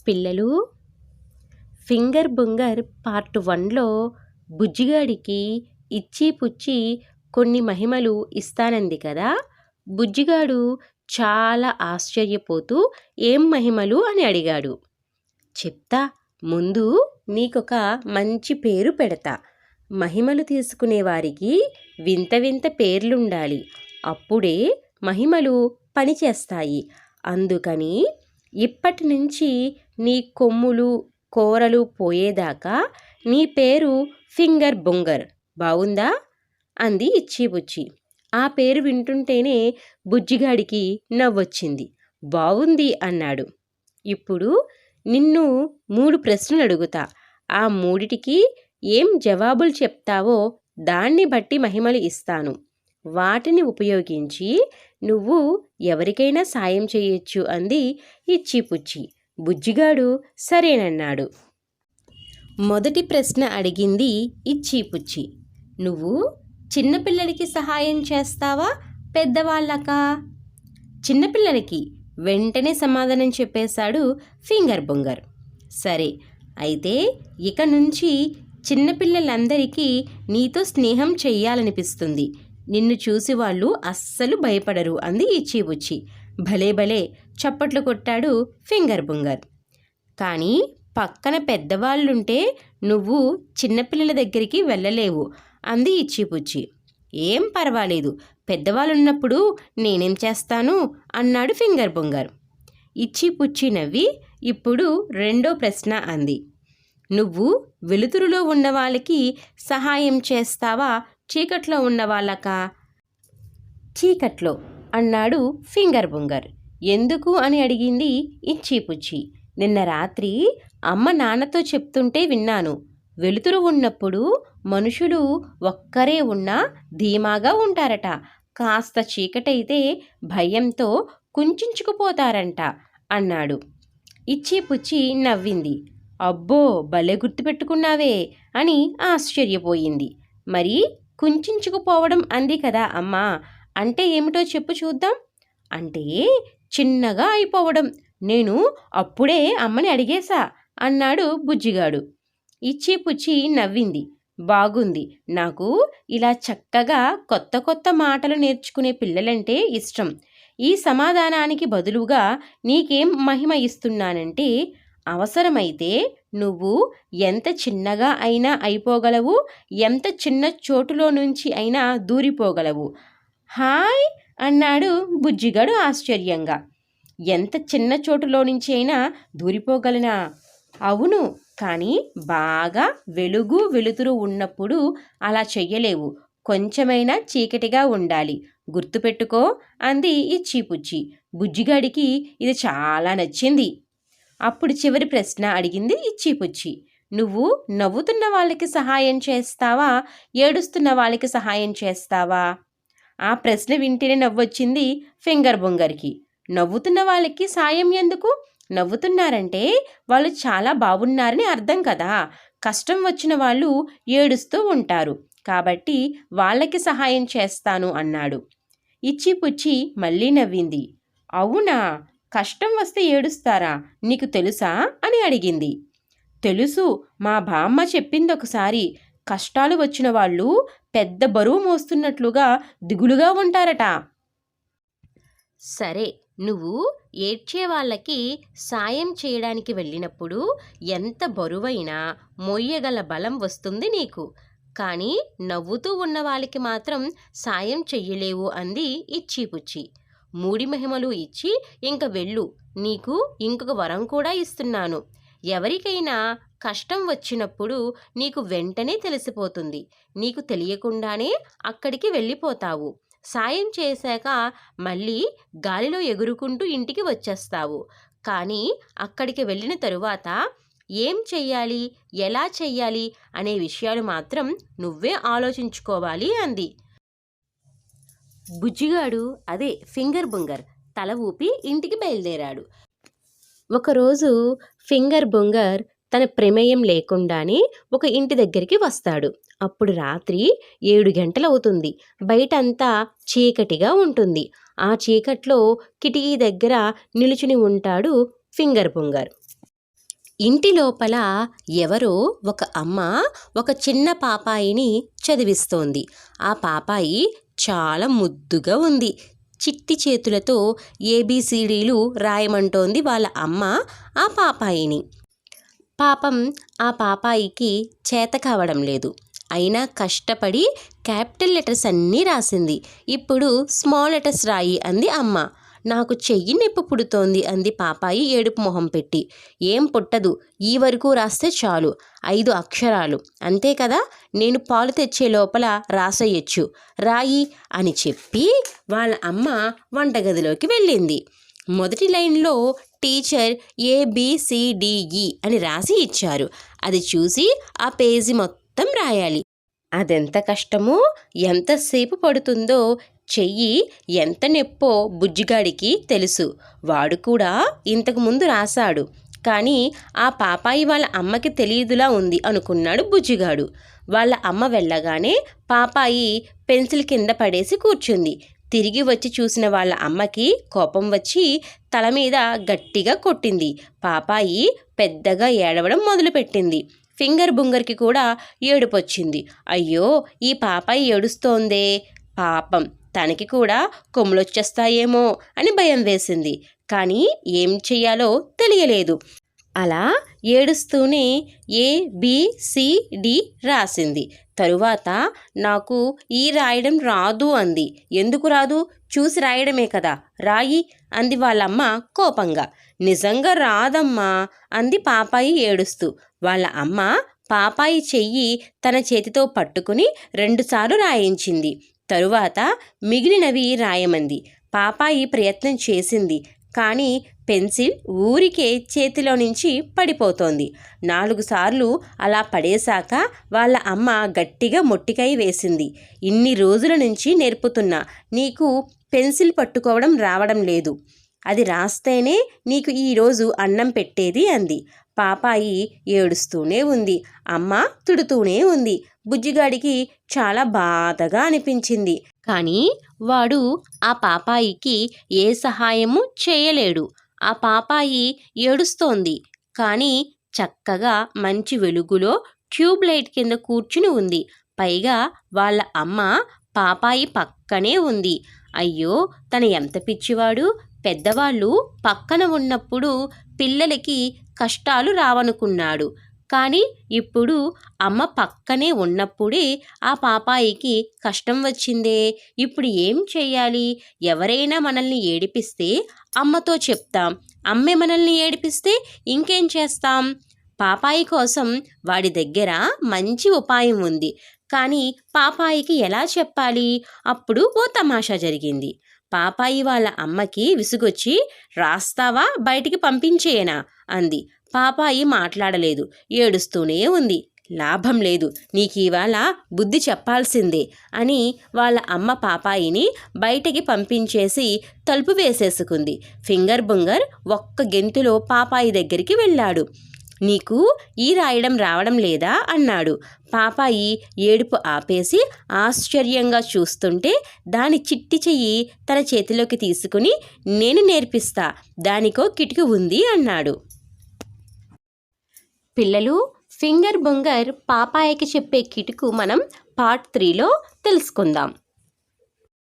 పిల్లలు, finger బుంగర్ part 1లో బుజ్జిగాడికి ఇచ్చిపుచ్చి కొన్ని మహిమలు ఇస్తానంది కదా. బుజ్జిగాడు చాలా ఆశ్చర్యపోతూ ఏం మహిమలు అని అడిగాడు. చెప్తా, ముందు నీకొక మంచి పేరు పెడతా. మహిమలు తీసుకునే వారికి వింత వింత పేర్లుండాలి, అప్పుడే మహిమలు పనిచేస్తాయి. అందుకని ఇప్పటి నుంచి నీ కొమ్ములు కోరలు పోయేదాకా నీ పేరు ఫింగర్ బుంగర్, బావుందా అంది ఇచ్చిపుచ్చి. ఆ పేరు వింటుంటేనే బుజ్జిగాడికి నవ్వొచ్చింది. బావుంది అన్నాడు. ఇప్పుడు నిన్ను 3 ప్రశ్నలు అడుగుతా. ఆ 3టికి ఏం జవాబులు చెప్తావో దాన్ని బట్టి మహిమలు ఇస్తాను. వాటిని ఉపయోగించి నువ్వు ఎవరికైనా సాయం చేయొచ్చు అంది ఇచ్చిపుచ్చి. బుజ్జిగాడు సరేనన్నాడు. మొదటి ప్రశ్న అడిగింది ఇచ్చిపుచ్చి. నువ్వు చిన్నపిల్లలకి సహాయం చేస్తావా, పెద్దవాళ్ళకా? చిన్నపిల్లలకి, వెంటనే సమాధానం చెప్పేశాడు ఫింగర్ బుంగర్. సరే, అయితే ఇక నుంచి చిన్నపిల్లలందరికీ నీతో స్నేహం చెయ్యాలనిపిస్తుంది. నిన్ను చూసి వాళ్ళు అస్సలు భయపడరు అంది ఇచ్చిపుచ్చి. భలే భలే చప్పట్లు కొట్టాడు ఫింగర్ బుంగర్. కానీ పక్కన పెద్దవాళ్ళుంటే నువ్వు చిన్నపిల్లల దగ్గరికి వెళ్ళలేవు అంది ఇచ్చిపుచ్చి. ఏం పర్వాలేదు, పెద్దవాళ్ళున్నప్పుడు నేనేం చేస్తాను అన్నాడు ఫింగర్ బుంగర్. ఇచ్చిపుచ్చి నవ్వి ఇప్పుడు రెండో ప్రశ్న అంది. నువ్వు వెలుతురులో ఉన్న వాళ్ళకి సహాయం చేస్తావా, చీకట్లో ఉన్న వాళ్ళకా? చీకట్లో అన్నాడు ఫింగర్ బుంగర్. ఎందుకు అని అడిగింది ఇచ్చిపుచ్చి. నిన్న రాత్రి అమ్మ నాన్నతో చెప్తుంటే విన్నాను. వెలుతురు ఉన్నప్పుడు మనుషులు ఒక్కరే ఉన్నా ధీమాగా ఉంటారట, కాస్త చీకటైతే భయంతో కుంచించుకుపోతారంట అన్నాడు. ఇచ్చిపుచ్చి నవ్వింది. అబ్బో, భలే గుర్తుపెట్టుకున్నావే అని ఆశ్చర్యపోయింది. మరి కుంచించుకుపోవడం అంది కదా అమ్మా, అంటే ఏమిటో చెప్పు చూద్దాం. అంటే చిన్నగా అయిపోవడం. నేను అప్పుడే అమ్మని అడిగేశా అన్నాడు బుజ్జిగాడు. ఇచ్చిపుచ్చి నవ్వింది. బాగుంది, నాకు ఇలా చక్కగా కొత్త కొత్త మాటలు నేర్చుకునే పిల్లలంటే ఇష్టం. ఈ సమాధానానికి బదులుగా నీకేం మహిమ ఇస్తున్నానంటే, అవసరమైతే నువ్వు ఎంత చిన్నగా అయినా అయిపోగలవు, ఎంత చిన్న చోటులో నుంచి అయినా దూరిపోగలవు. హాయ్ అన్నాడు బుజ్జిగాడు ఆశ్చర్యంగా. ఎంత చిన్న చోటులో నుంచి అయినా దూరిపోగలనా? అవును, కానీ బాగా వెలుతురు ఉన్నప్పుడు అలా చెయ్యలేవు. కొంచెమైనా చీకటిగా ఉండాలి, గుర్తుపెట్టుకో అంది ఇచ్చిపుచ్చి. బుజ్జిగాడికి ఇది చాలా నచ్చింది. అప్పుడు చివరి ప్రశ్న అడిగింది ఇచ్చిపుచ్చి. నువ్వు నవ్వుతున్న వాళ్ళకి సహాయం చేస్తావా, ఏడుస్తున్న వాళ్ళకి సహాయం చేస్తావా? ఆ ప్రశ్న వింటేనే నవ్వొచ్చింది ఫింగర్ బుంగర్కి. నవ్వుతున్న వాళ్ళకి సాయం ఎందుకు? నవ్వుతున్నారంటే వాళ్ళు చాలా బాగున్నారని అర్థం కదా. కష్టం వచ్చిన వాళ్ళు ఏడుస్తూ ఉంటారు, కాబట్టి వాళ్ళకి సహాయం చేస్తాను అన్నాడు. ఇచ్చిపుచ్చి మళ్ళీ నవ్వింది. అవునా, కష్టం వస్తే ఏడుస్తారా, నీకు తెలుసా అని అడిగింది. తెలుసు, మా బామ్మ చెప్పింది ఒకసారి. కష్టాలు వచ్చిన వాళ్ళు పెద్ద బరువు మోస్తున్నట్లుగా దిగులుగా ఉంటారట. సరే, నువ్వు ఏడ్చే వాళ్ళకి సాయం చేయడానికి వెళ్ళినప్పుడు ఎంత బరువైనా మోయగల బలం వస్తుంది నీకు. కానీ నవ్వుతూ ఉన్న వాళ్ళకి మాత్రం సాయం చెయ్యలేవు అంది ఇచ్చిపుచ్చి. 3 మహిమలు ఇచ్చి ఇంక వెళ్ళు, నీకు ఇంకొక వరం కూడా ఇస్తున్నాను. ఎవరికైనా కష్టం వచ్చినప్పుడు నీకు వెంటనే తెలిసిపోతుంది. నీకు తెలియకుండానే అక్కడికి వెళ్ళిపోతావు. సాయం చేశాక మళ్ళీ గాలిలో ఎగురుకుంటూ ఇంటికి వచ్చేస్తావు. కానీ అక్కడికి వెళ్ళిన తరువాత ఏం చెయ్యాలి, ఎలా చెయ్యాలి అనే విషయాలు మాత్రం నువ్వే ఆలోచించుకోవాలి అంది. బుజ్జిగాడు, అదే ఫింగర్ బుంగర్, తల ఊపి ఇంటికి బయలుదేరాడు. ఒకరోజు ఫింగర్ బుంగర్ తన ప్రమేయం లేకుండానే ఒక ఇంటి దగ్గరికి వస్తాడు. అప్పుడు రాత్రి 7 గంటలవుతుంది. బయటంతా చీకటిగా ఉంటుంది. ఆ చీకట్లో కిటికీ దగ్గర నిలుచుని ఉంటాడు ఫింగర్ బుంగర్. ఇంటి లోపల ఎవరో ఒక అమ్మ ఒక చిన్న పాపాయిని చదివిస్తోంది. ఆ పాపాయి చాలా ముద్దుగా ఉంది. చిట్టి చేతులతో ఏబీసీడీలు రాయమంటోంది వాళ్ళ అమ్మ ఆ పాపాయిని. పాపం ఆ పాపాయికి చేత కావడం లేదు. అయినా కష్టపడి క్యాపిటల్ లెటర్స్ అన్నీ రాసింది. ఇప్పుడు స్మాల్ లెటర్స్ రాయి అంది అమ్మ. నాకు చెయ్యి నొప్పి పుడుతోంది అంది పాపాయి ఏడుపు మొహం పెట్టి. ఏం పుట్టదు, ఈ వరకు రాస్తే చాలు, 5 అక్షరాలు అంతే కదా, నేను పాలు తెచ్చే లోపల రాసేయచ్చు, రాయి అని చెప్పి వాళ్ళ అమ్మ వంటగదిలోకి వెళ్ళింది. మొదటి లైన్లో టీచర్ ABCDE అని రాసి ఇచ్చారు. అది చూసి ఆ పేజీ మొత్తం రాయాలి. అదెంత కష్టమో, ఎంతసేపు పడుతుందో, చెయ్యి ఎంత నొప్పో బుజ్జిగాడికి తెలుసు. వాడు కూడా ఇంతకుముందు రాశాడు, కానీ ఆ పాపాయి వాళ్ళ అమ్మకి తెలియదులా ఉంది అనుకున్నాడు బుజ్జిగాడు. వాళ్ళ అమ్మ వెళ్ళగానే పాపాయి పెన్సిల్ కింద పడేసి కూర్చుంది. తిరిగి వచ్చి చూసిన వాళ్ళ అమ్మకి కోపం వచ్చి తల మీద గట్టిగా కొట్టింది. పాపాయి పెద్దగా ఏడవడం మొదలుపెట్టింది. ఫింగర్ బుంగర్కి కూడా ఏడుపొచ్చింది. అయ్యో, ఈ పాపాయి ఏడుస్తోందే, పాపం తనకి కూడా కొమ్ములొచ్చేస్తాయేమో అని భయం వేసింది. కానీ ఏం చెయ్యాలో తెలియలేదు. అలా ఏడుస్తూనే ABCD రాసింది. తరువాత నాకు ఈ రాయడం రాదు అంది. ఎందుకు రాదు, చూసి రాయడమే కదా, రాయి అంది వాళ్ళమ్మ కోపంగా. నిజంగా రాదమ్మా అంది పాపాయి ఏడుస్తూ. వాళ్ళ అమ్మ పాపాయి చెయ్యి తన చేతితో పట్టుకుని 2 సార్లు రాయించింది. తరువాత మిగిలినవి రాయమంది. పాపాయి ప్రయత్నం చేసింది, కానీ పెన్సిల్ ఊరికే చేతిలో నుంచి పడిపోతోంది. 4 సార్లు అలా పడేశాక వాళ్ళ అమ్మ గట్టిగా మొట్టికాయ వేసింది. ఇన్ని రోజుల నుంచి నేర్పుతున్నా, నీకు పెన్సిల్ పట్టుకోవడం రావడం లేదు, అది రాస్తేనే నీకు ఈరోజు అన్నం పెట్టేది అంది. పాపాయి ఏడుస్తూనే ఉంది. అమ్మ తిడుతూనే ఉంది. బుజ్జిగాడికి చాలా బాధగా అనిపించింది. కానీ వాడు ఆ పాపాయికి ఏ సహాయము చేయలేడు. ఆ పాపాయి ఏడుస్తోంది, కానీ చక్కగా మంచి వెలుగులో ట్యూబ్ లైట్ కింద కూర్చుని ఉంది. పైగా వాళ్ళ అమ్మ పాపాయి పక్కనే ఉంది. అయ్యో, తను ఎంత పిచ్చివాడు. పెద్దవాళ్ళు పక్కన ఉన్నప్పుడు పిల్లలకి కష్టాలు రావనుకున్నాడు. కానీ ఇప్పుడు అమ్మ పక్కనే ఉన్నప్పుడే ఆ పాపాయికి కష్టం వచ్చిందే. ఇప్పుడు ఏం చెయ్యాలి? ఎవరైనా మనల్ని ఏడిపిస్తే అమ్మతో చెప్తాం, అమ్మే మనల్ని ఏడిపిస్తే ఇంకేం చేస్తాం? పాపాయి కోసం వాడి దగ్గర మంచి ఉపాయం ఉంది, కానీ పాపాయికి ఎలా చెప్పాలి? అప్పుడు ఓ తమాషా జరిగింది. పాపాయి వాళ్ళ అమ్మకి విసుగొచ్చి, రాస్తావా బయటికి పంపించేయనా అంది. పాపాయి మాట్లాడలేదు, ఏడుస్తూనే ఉంది. లాభం లేదు, నీకివాళ బుద్ధి చెప్పాల్సిందే అని వాళ్ళ అమ్మ పాపాయిని బయటికి పంపించేసి తలుపు వేసేసుకుంది. ఫింగర్ బుంగర్ ఒక్క గెంతులో పాపాయి దగ్గరికి వెళ్ళాడు. నీకు ఈ రాయడం రావడం లేదా అన్నాడు. పాపాయి ఏడుపు ఆపేసి ఆశ్చర్యంగా చూస్తుంటే దాని చిట్టి చెయ్యి తన చేతిలోకి తీసుకుని, నేను నేర్పిస్తా, దానికో కిటికీ ఉంది అన్నాడు. పిల్లలు, ఫింగర్ బుంగర్ పాపాయికి చెప్పే కిటుకు మనం పార్ట్ 3లో తెలుసుకుందాం.